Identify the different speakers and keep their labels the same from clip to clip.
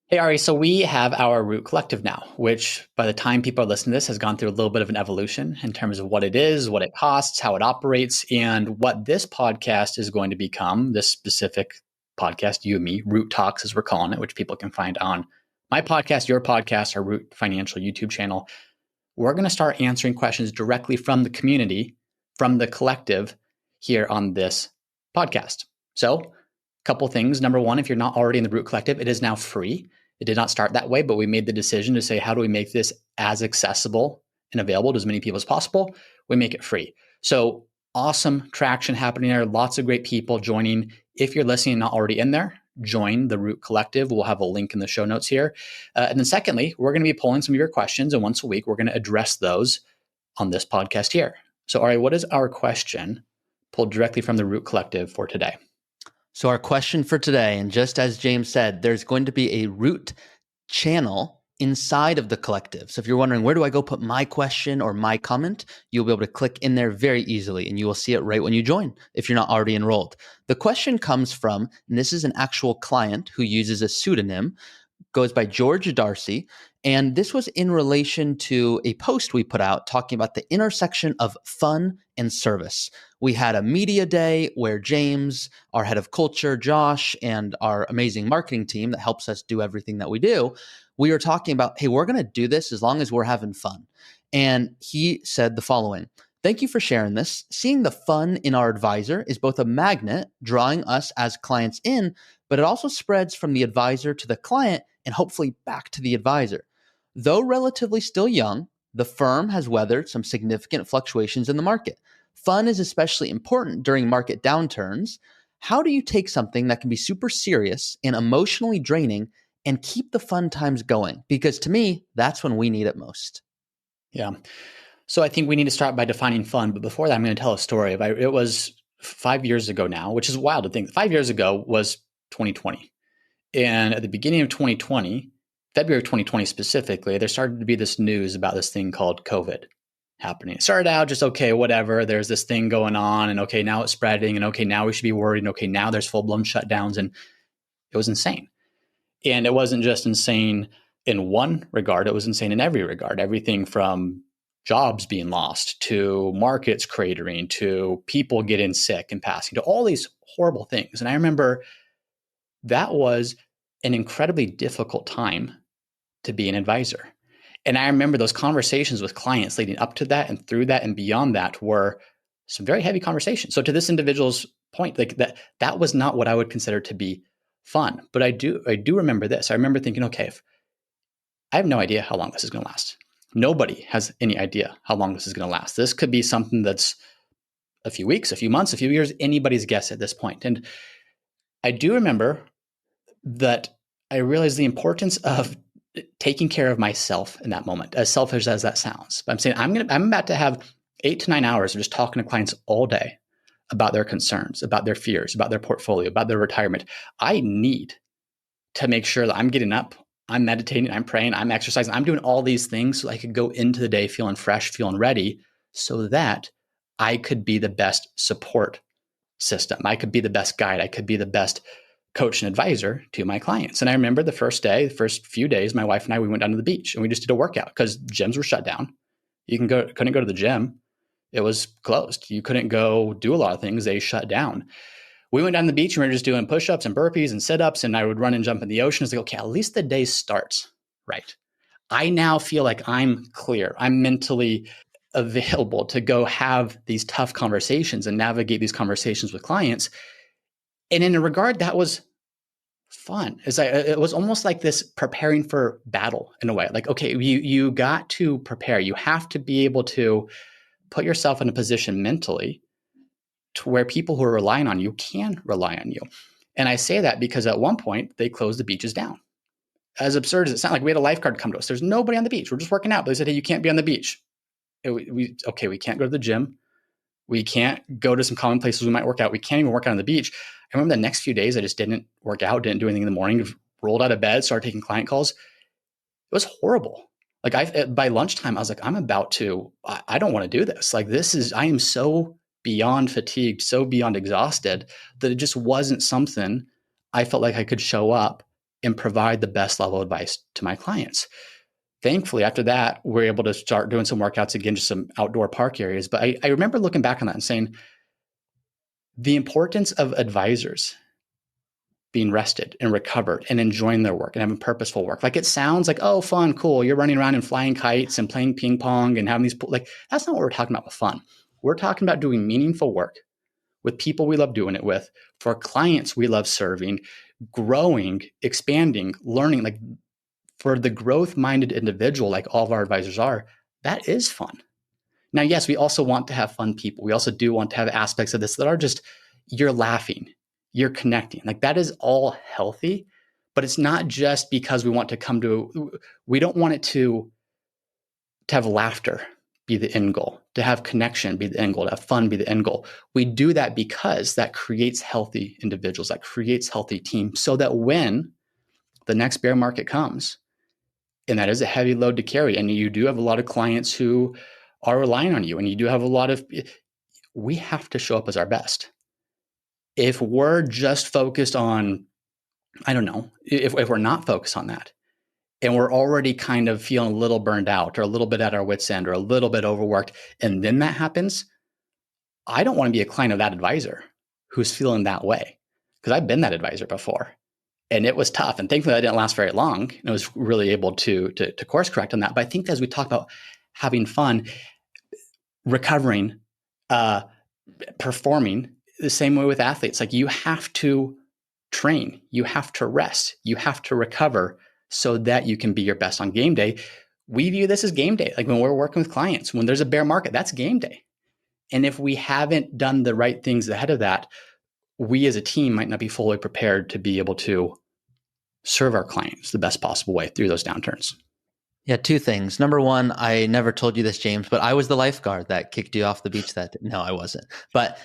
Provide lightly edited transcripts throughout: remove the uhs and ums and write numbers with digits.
Speaker 1: Hey, Ari, so we have our Root Collective now, which by the time people are listening to this has gone through a little bit of an evolution in terms of what it is, what it costs, how it operates, and what this podcast is going to become, this specific podcast, you and me, Root Talks, as we're calling it, which people can find on my podcast, your podcast, our Root Financial YouTube channel. We're going to start answering questions directly from the community, from the collective here on this podcast. So, couple things. Number one, if you're not already in the Root Collective, it is now free. It did not start that way, but we made the decision to say, how do we make this as accessible and available to as many people as possible? We make it free. So awesome traction happening there. Lots of great people joining. If you're listening and not already in there, join the Root Collective. We'll have a link in the show notes here. And then secondly, we're going to be pulling some of your questions, and once a week, we're going to address those on this podcast here. So Ari, what is our question pulled directly from the Root Collective for today?
Speaker 2: So our question for today, and just as James said, there's going to be a Root channel inside of the collective. So if you're wondering, where do I go put my question or my comment, you'll be able to click in there very easily, and you will see it right when you join if you're not already enrolled. The question comes from, and this is an actual client who uses a pseudonym, goes by George Darcy. And this was in relation to a post we put out talking about the intersection of fun and service. We had a media day where James, our head of culture, Josh, and our amazing marketing team that helps us do everything that we do, we were talking about, hey, we're going to do this as long as we're having fun. And he said the following: thank you for sharing this. Seeing the fun in our advisor is both a magnet drawing us as clients in, but it also spreads from the advisor to the client and hopefully back to the advisor. Though relatively still young, the firm has weathered some significant fluctuations in the market. Fun is especially important during market downturns. How do you take something that can be super serious and emotionally draining and keep the fun times going? Because to me, that's when we need it most.
Speaker 1: Yeah. So I think we need to start by defining fun. But before that, I'm going to tell a story. It was 5 years ago now, which is wild to think. 5 years ago was 2020. And at the beginning of 2020, February of 2020 specifically, there started to be this news about this thing called COVID happening. It started out just, okay, whatever, there's this thing going on, and okay, now it's spreading, and okay, now we should be worried, and okay, now there's full-blown shutdowns, and it was insane. And it wasn't just insane in one regard, it was insane in every regard. Everything from jobs being lost to markets cratering to people getting sick and passing to all these horrible things. And I remember that was an incredibly difficult time to be an advisor. And I remember those conversations with clients leading up to that and through that and beyond that were some very heavy conversations. So to this individual's point, like that was not what I would consider to be fun. But I do remember this. I remember thinking, okay, if I have no idea how long this is going to last. Nobody has any idea how long this is going to last. This could be something that's a few weeks, a few months, a few years, anybody's guess at this point. And I do remember that I realized the importance of taking care of myself in that moment, as selfish as that sounds. But I'm saying I'm about to have 8 to 9 hours of just talking to clients all day about their concerns, about their fears, about their portfolio, about their retirement. I need to make sure that I'm getting up, I'm meditating, I'm praying, I'm exercising, I'm doing all these things so I could go into the day feeling fresh, feeling ready, so that I could be the best support system. I could be the best guide. I could be the best coach and advisor to my clients. And I remember the first few days, my wife and I, we went down to the beach and we just did a workout because gyms were shut down. Couldn't go to the gym. It was closed. You couldn't go do a lot of things. They shut down. We went down to the beach and we were just doing push-ups and burpees and sit-ups, and I would run and jump in the ocean. It's like, okay, at least the day starts right. I now feel like I'm clear. I'm mentally available to go have these tough conversations and navigate these conversations with clients. And in a regard, that was fun. It was almost like this preparing for battle in a way. Like, okay, you got to prepare. You have to be able to put yourself in a position mentally to where people who are relying on you can rely on you. And I say that because at one point they closed the beaches down. As absurd as it sounds, like we had a lifeguard come to us. There's nobody on the beach. We're just working out. But they said, hey, you can't be on the beach. We can't go to the gym. We can't go to some common places we might work out. We can't even work out on the beach. I remember the next few days, I just didn't work out, didn't do anything in the morning, rolled out of bed, started taking client calls. It was horrible. Like by lunchtime, I was like, I don't want to do this. Like I am so beyond fatigued, so beyond exhausted that it just wasn't something I felt like I could show up and provide the best level of advice to my clients. Thankfully, after that, we're able to start doing some workouts again, just some outdoor park areas. But I remember looking back on that and saying the importance of advisors being rested and recovered and enjoying their work and having purposeful work. Like it sounds like, oh, fun, cool. You're running around and flying kites and playing ping pong and having these, like, that's not what we're talking about with fun. We're talking about doing meaningful work with people we love doing it with, for clients we love serving, growing, expanding, learning. Like for the growth-minded individual, like all of our advisors are, that is fun. Now, yes, we also want to have fun people. We also do want to have aspects of this that are just, you're laughing, you're connecting. Like that is all healthy, but it's not just because we want to we don't want it to have laughter be the end goal, to have connection be the end goal, to have fun be the end goal. We do that because that creates healthy individuals, that creates healthy teams, so that when the next bear market comes, and that is a heavy load to carry, and you do have a lot of clients who are relying on you, and you do have a lot of, we have to show up as our best. If we're just focused on, I don't know, if we're not focused on that, and we're already kind of feeling a little burned out or a little bit at our wits' end or a little bit overworked, and then that happens, I don't want to be a client of that advisor who's feeling that way, because I've been that advisor before. And it was tough. And thankfully, that didn't last very long. And I was really able to course correct on that. But I think as we talk about having fun, recovering, performing, the same way with athletes, like you have to train, you have to rest, you have to recover so that you can be your best on game day. We view this as game day. Like when we're working with clients, when there's a bear market, that's game day. And if we haven't done the right things ahead of that, we as a team might not be fully prepared to be able to serve our clients the best possible way through those downturns.
Speaker 2: Yeah, two things. Number one, I never told you this, James, but I was the lifeguard that kicked you off the beach that day. No, I wasn't. But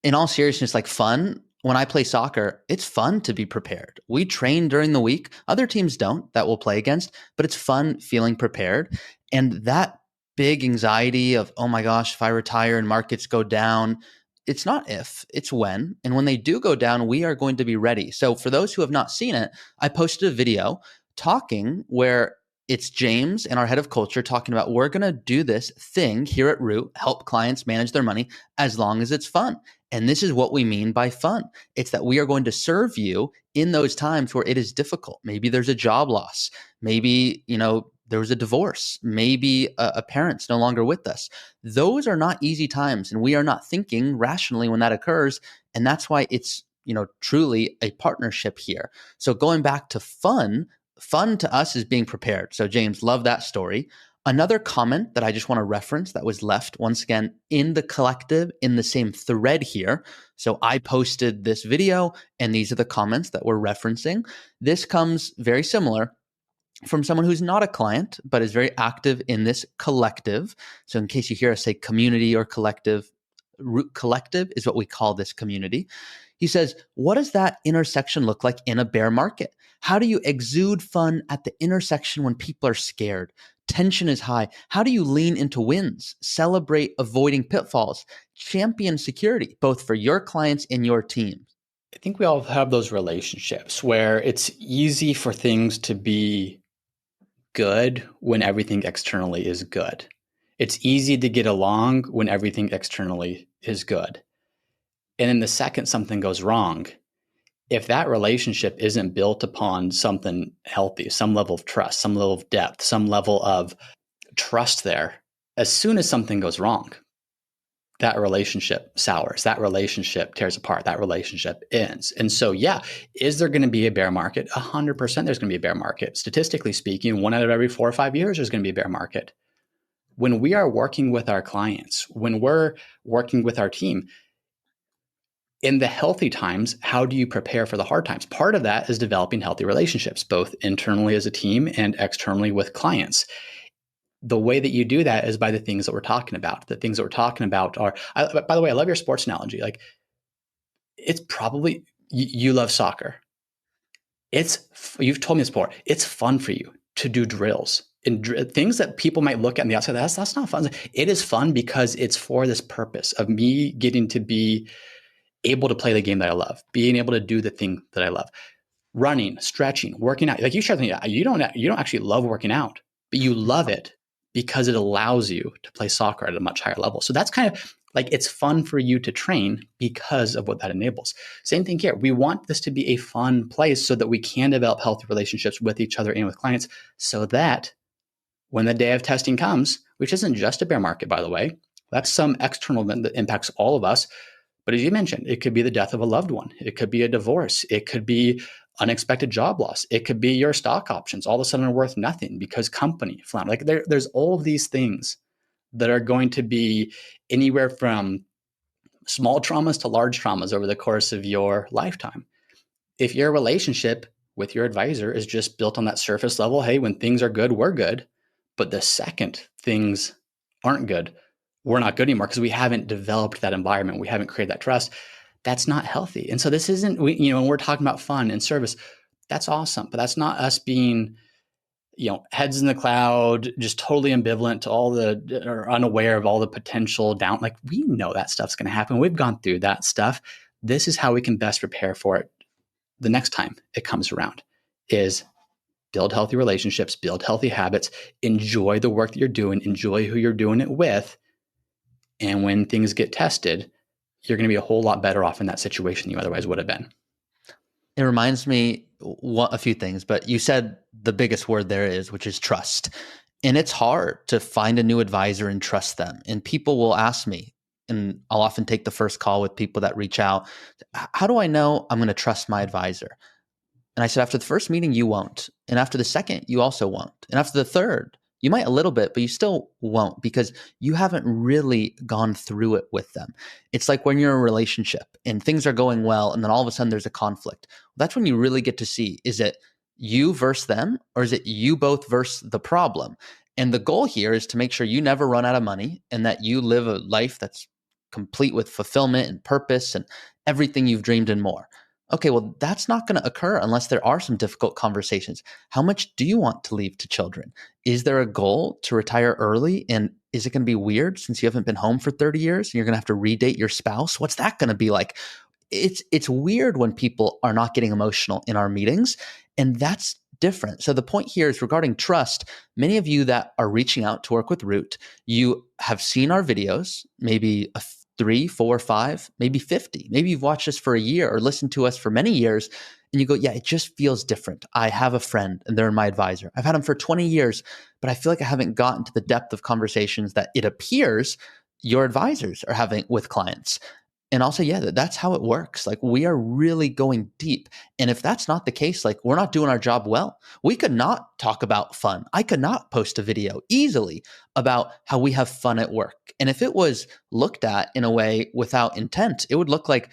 Speaker 2: in all seriousness, like fun, when I play soccer, it's fun to be prepared. We train during the week. Other teams don't that we'll play against, but it's fun feeling prepared. And that big anxiety of, oh my gosh, if I retire and markets go down, it's not if, it's when. And when they do go down, we are going to be ready. So for those who have not seen it, I posted a video talking where it's James and our head of culture talking about, we're going to do this thing here at Root, help clients manage their money as long as it's fun. And this is what we mean by fun. It's that we are going to serve you in those times where it is difficult. Maybe there's a job loss. Maybe, there was a divorce. Maybe a parent's no longer with us. Those are not easy times, and we are not thinking rationally when that occurs. And that's why it's, truly a partnership here. So going back to fun to us is being prepared. So James, love that story. Another comment that I just want to reference that was left once again in the collective in the same thread here. So I posted this video and these are the comments that we're referencing. This comes very similar from someone who's not a client, but is very active in this collective. So in case you hear us say community or collective, Root Collective is what we call this community. He says, what does that intersection look like in a bear market? How do you exude fun at the intersection when people are scared? Tension is high. How do you lean into wins, celebrate avoiding pitfalls, champion security, both for your clients and your team?
Speaker 1: I think we all have those relationships where it's easy for things to be good when everything externally is good. It's easy to get along when everything externally is good. And then the second something goes wrong, if that relationship isn't built upon something healthy, some level of trust, some level of depth, some level of trust there, as soon as something goes wrong, that relationship sours, that relationship tears apart, that relationship ends. And so, yeah, is there going to be a bear market? 100% there's going to be a bear market. Statistically speaking, 1 out of every 4 or 5 years, there's going to be a bear market. When we are working with our clients, when we're working with our team, in the healthy times, how do you prepare for the hard times? Part of that is developing healthy relationships, both internally as a team and externally with clients. The way that you do that is by the things that we're talking about. The things that we're talking about are, by the way, I love your sports analogy. Like, it's probably, you love soccer. You've told me this before, it's fun for you to do drills and things that people might look at on the outside. That's not fun. It is fun because it's for this purpose of me getting to be able to play the game that I love, being able to do the thing that I love. running, stretching, working out. Like you shared, you don't actually love working out, but you love it because it allows you to play soccer at a much higher level. So that's kind of like, it's fun for you to train because of what that enables. Same thing here. We want this to be a fun place so that we can develop healthy relationships with each other and with clients, so that when the day of testing comes, which isn't just a bear market, by the way, that's some external event that impacts all of us. But as you mentioned, it could be the death of a loved one. It could be a divorce. It could be unexpected job loss. It could be your stock options all of a sudden are worth nothing because company floundered. Like there's all of these things that are going to be anywhere from small traumas to large traumas over the course of your lifetime. If your relationship with your advisor is just built on that surface level, hey, when things are good, we're good. But the second things aren't good, we're not good anymore because we haven't developed that environment. We haven't created that trust. That's not healthy. And so this isn't, when we're talking about fun and service, that's awesome. But that's not us being, heads in the cloud, just totally ambivalent to or unaware of all the potential down. Like, we know that stuff's going to happen. We've gone through that stuff. This is how we can best prepare for it the next time it comes around, is build healthy relationships, build healthy habits, enjoy the work that you're doing, enjoy who you're doing it with. And when things get tested, you're going to be a whole lot better off in that situation than you otherwise would have been.
Speaker 2: It reminds me a few things, but you said the biggest word there is, which is trust. And it's hard to find a new advisor and trust them. And people will ask me, and I'll often take the first call with people that reach out, how do I know I'm going to trust my advisor? And I said, after the first meeting, you won't. And after the second, you also won't. And after the third, you might a little bit, but you still won't, because you haven't really gone through it with them. It's like when you're in a relationship and things are going well, and then all of a sudden there's a conflict. That's when you really get to see, is it you versus them, or is it you both versus the problem? And the goal here is to make sure you never run out of money and that you live a life that's complete with fulfillment and purpose and everything you've dreamed and more. Okay, well, that's not going to occur unless there are some difficult conversations. How much do you want to leave to children? Is there a goal to retire early? And is it going to be weird since you haven't been home for 30 years and you're going to have to redate your spouse? What's that going to be like? It's weird when people are not getting emotional in our meetings, and that's different. So the point here is regarding trust. Many of you that are reaching out to work with Root, you have seen our videos, maybe 3, 4, 5, maybe 50. Maybe you've watched us for a year or listened to us for many years, and you go, yeah, it just feels different. I have a friend and they're my advisor. I've had them for 20 years, but I feel like I haven't gotten to the depth of conversations that it appears your advisors are having with clients. And also, yeah, that's how it works. Like, we are really going deep. And if that's not the case, like, we're not doing our job well. We could not talk about fun. I could not post a video easily about how we have fun at work. And if it was looked at in a way without intent, it would look like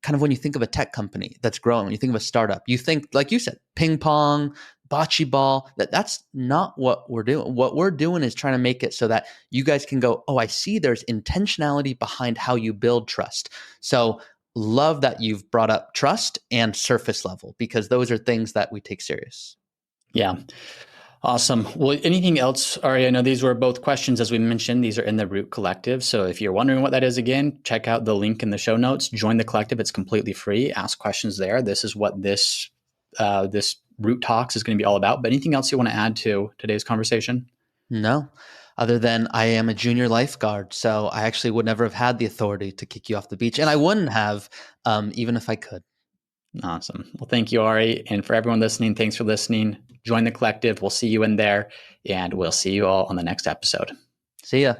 Speaker 2: kind of when you think of a tech company that's growing, when you think of a startup, you think, like you said, ping pong, bocce ball. That's not what we're doing. What we're doing is trying to make it so that you guys can go, oh, I see there's intentionality behind how you build trust. So love that you've brought up trust and surface level, because those are things that we take serious.
Speaker 1: Yeah. Awesome. Well, anything else, Ari? I know these were both questions, as we mentioned. These are in the Root Collective. So if you're wondering what that is, again, check out the link in the show notes. Join the collective. It's completely free. Ask questions there. This is what this Root Talks is going to be all about. But anything else you want to add to today's conversation?
Speaker 2: No, other than I am a junior lifeguard. So I actually would never have had the authority to kick you off the beach. And I wouldn't have, even if I could.
Speaker 1: Awesome. Well, thank you, Ari. And for everyone listening, thanks for listening. Join the collective. We'll see you in there, and we'll see you all on the next episode.
Speaker 2: See ya.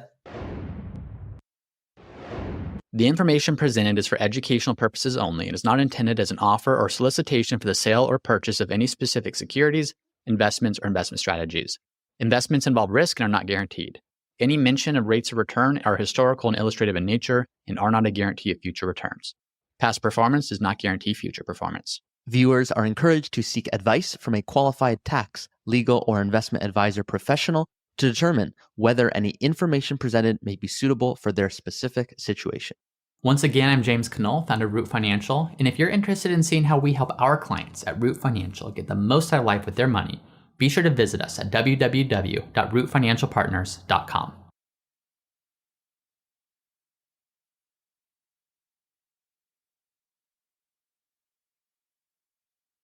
Speaker 1: The information presented is for educational purposes only and is not intended as an offer or solicitation for the sale or purchase of any specific securities, investments, or investment strategies. Investments involve risk and are not guaranteed. Any mention of rates of return are historical and illustrative in nature and are not a guarantee of future returns. Past performance does not guarantee future performance.
Speaker 2: Viewers are encouraged to seek advice from a qualified tax, legal, or investment advisor professional to determine whether any information presented may be suitable for their specific situation.
Speaker 3: Once again, I'm James Knoll, founder of Root Financial, and if you're interested in seeing how we help our clients at Root Financial get the most out of life with their money, be sure to visit us at www.rootfinancialpartners.com.